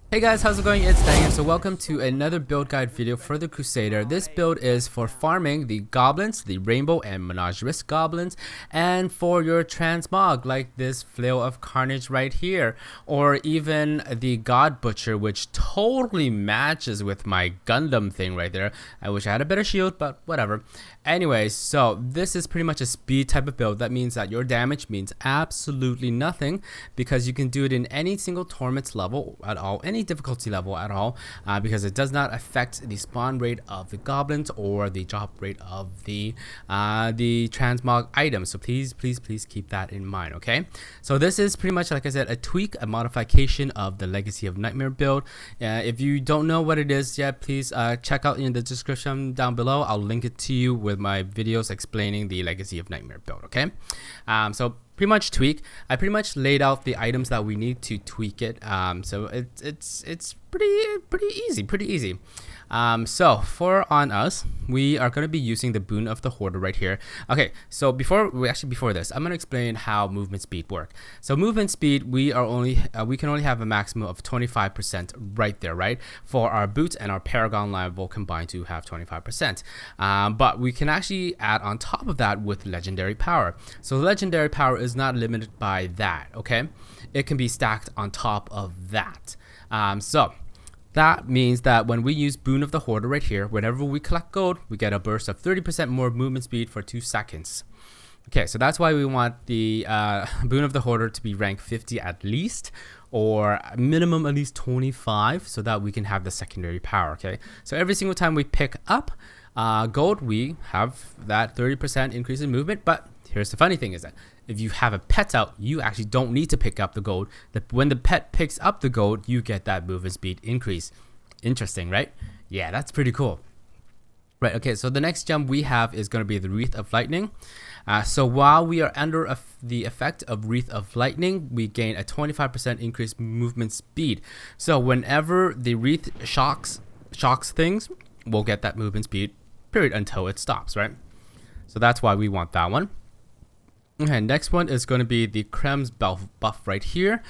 Hey guys, how's it going? It's Daniel. So welcome to another build guide video for the Crusader. This build is for farming the goblins, the rainbow and menagerie goblins, and for your transmog like this flail of carnage right here, or even the god butcher, which totally matches with my Gundam thing right there. I wish I had a better shield, but whatever. Anyways, so this is pretty much a speed type of build. That means that your damage means absolutely nothing because you can do it in any single torment level at all, any difficulty level at all, because it does not affect the spawn rate of the goblins or the drop rate of the transmog items. So please keep that in mind. Okay, so this is pretty much, like I said, a tweak, a modification of the Legacy of Nightmare build. If you don't know what it is yet, please check out in the description down below. I'll link it to you with my videos explaining the Legacy of Nightmare build. Okay, so pretty much tweak. I pretty much laid out the items that we need to tweak it. So it's pretty easy. So for on us, we are going to be using the boon of the hoarder right here. Okay, so before this, I'm going to explain how movement speed work. So movement speed, we can only have a maximum of 25% right there, right? For our boots and our paragon level combined to have 25%. But we can actually add on top of that with legendary power. So legendary power is not limited by that. Okay, it can be stacked on top of that. So that means that when we use Boon of the Hoarder right here, whenever we collect gold, we get a burst of 30% more movement speed for 2 seconds. Okay, so that's why we want the Boon of the Hoarder to be rank 50 at least, or minimum at least 25, so that we can have the secondary power. Okay, so every single time we pick up gold, we have that 30% increase in movement. But here's the funny thing is that if you have a pet out, you actually don't need to pick up the gold. When the pet picks up the gold, you get that movement speed increase. Interesting, right? Yeah, that's pretty cool. Right, okay, so the next gem we have is going to be the Wreath of Lightning. So while we are under the effect of Wreath of Lightning, we gain a 25% increased movement speed. So whenever the Wreath shocks things, we'll get that movement speed, period, until it stops, right? So that's why we want that one. Okay, next one is going to be the Krem's buff right here.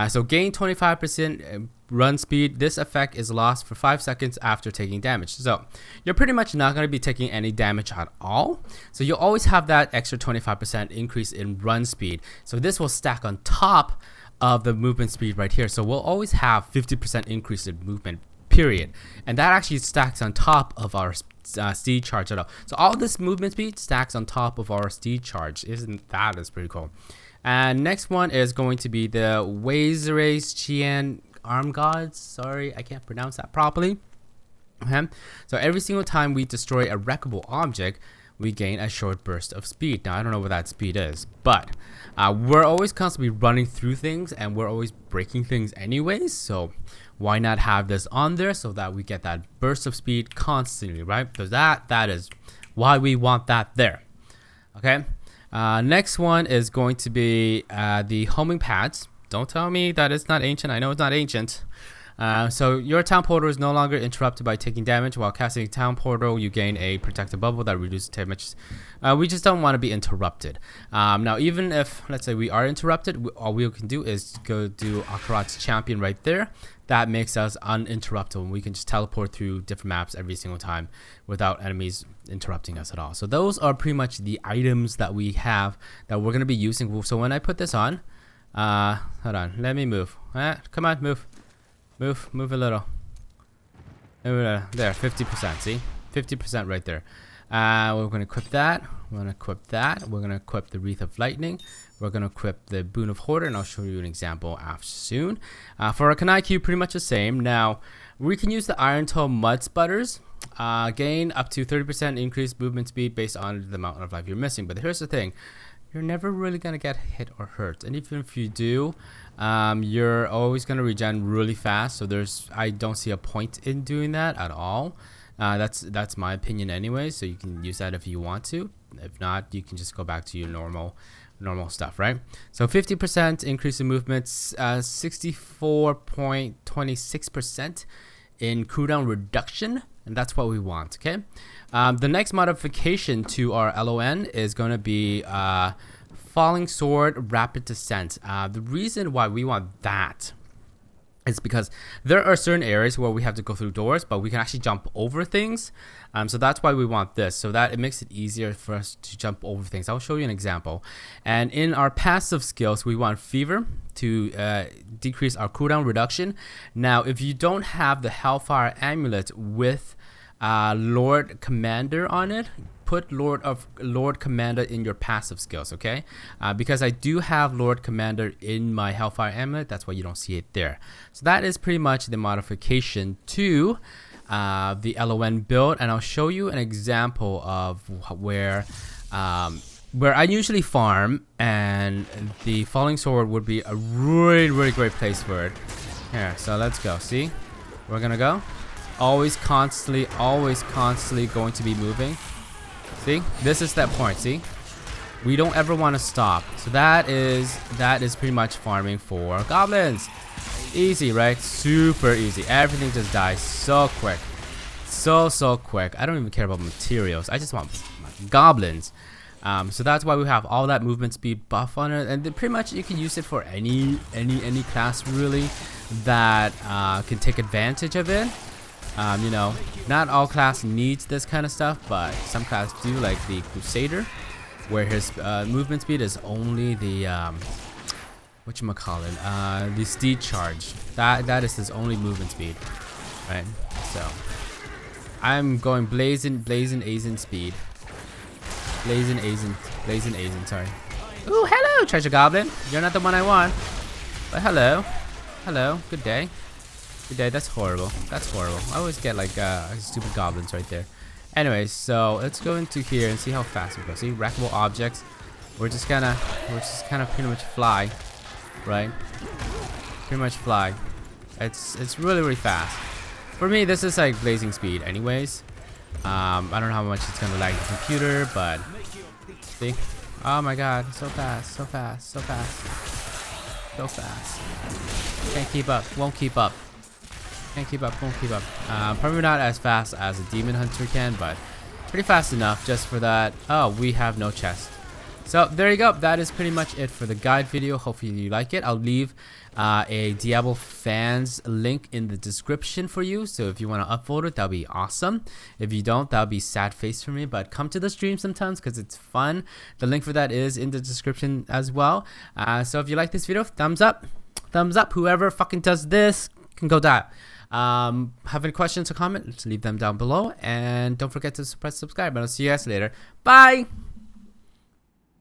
So gain 25% run speed. This effect is lost for 5 seconds after taking damage. So you're pretty much not going to be taking any damage at all. So you'll always have that extra 25% increase in run speed. So this will stack on top of the movement speed right here. So we'll always have 50% increase in movement, period. And that actually stacks on top of our steed charge at all. So all this movement speed stacks on top of our steed charge. Isn't that is pretty cool? And next one is going to be the Wazera's Chian Arm Gods. Sorry, I can't pronounce that properly. Okay. So every single time we destroy a wreckable object, we gain a short burst of speed. Now I don't know what that speed is, but we're always constantly running through things and we're always breaking things anyways. So why not have this on there so that we get that burst of speed constantly, right? Because that is why we want that there. Okay. Next one is going to be the homing pads. Don't tell me that it's not ancient. I know it's not ancient. So your town portal is no longer interrupted by taking damage. While casting town portal, you gain a protective bubble that reduces damage. We just don't want to be interrupted. Now, even if, let's say, we are interrupted, all we can do is go do Akarat's champion right there. That makes us uninterruptible. We can just teleport through different maps every single time without enemies interrupting us at all. So those are pretty much the items that we have that we're going to be using. So when I put this on, hold on, let me move. Come on, move a little. There, 50%. See, 50% right there. We're going to equip that. We're going to equip that. We're going to equip the Wreath of Lightning. We're going to equip the Boon of Hoarder, and I'll show you an example after soon. For our Kanai Cube, pretty much the same. Now, we can use the Iron Toe Mud Sputters. Gain up to 30% increased movement speed based on the amount of life you're missing. But here's the thing. You're never really going to get hit or hurt. And even if you do, you're always going to regen really fast. So I don't see a point in doing that at all. That's my opinion anyway. So you can use that if you want to. If not, you can just go back to your normal stuff, right? So 50% increase in movements, 64.26% in cooldown reduction, and that's what we want. Okay. The next modification to our LON is going to be Falling Sword Rapid Descent. The reason why we want that It's because there are certain areas where we have to go through doors, but we can actually jump over things. So that's why we want this, so that it makes it easier for us to jump over things. I'll show you an example. And in our passive skills, we want Fever to decrease our cooldown reduction. Now, if you don't have the Hellfire Amulet with Lord Commander on it, put Lord Commander in your passive skills, okay? Because I do have Lord Commander in my Hellfire Amulet, that's why you don't see it there. So that is pretty much the modification to the LON build, and I'll show you an example of where I usually farm, and the Falling Sword would be a really great place for it. Here, so let's go. See, we're gonna go. Always constantly going to be moving. See, this is that point. See, we don't ever want to stop. So that is pretty much farming for goblins. Easy, right? Super easy. Everything just dies so quick, so quick. I don't even care about materials. I just want goblins. So that's why we have all that movement speed buff on it, and pretty much you can use it for any class really that can take advantage of it. You know, not all class needs this kind of stuff, but some class do, like the Crusader, where his movement speed is only the whatchamacallit, the steed charge. That is his only movement speed, right? So I'm going blazing Asian speed, blazing Asian. Sorry. Ooh, hello, treasure goblin. You're not the one I want, but hello, good day. That's horrible. I always get like stupid goblins right there. Anyways, so let's go into here and see how fast we go. See, rackable objects. We're just kind of pretty much fly, right? Pretty much fly. It's really fast. For me, this is like blazing speed. Anyways, I don't know how much it's gonna lag the computer, but see. Oh my God, so fast. Can't keep up. Won't keep up. Won't keep up. Probably not as fast as a demon hunter can, but pretty fast enough just for that. Oh, we have no chest. So there you go. That is pretty much it for the guide video. Hopefully you like it. I'll leave a Diablo fans link in the description for you. So if you want to upvote it, that'll be awesome. If you don't, that'll be sad face for me. But come to the stream sometimes because it's fun. The link for that is in the description as well. So if you like this video, thumbs up. Whoever fucking does this can go die. Have any questions or comments, leave them down below, and don't forget to press subscribe, and I'll see you guys later. Bye.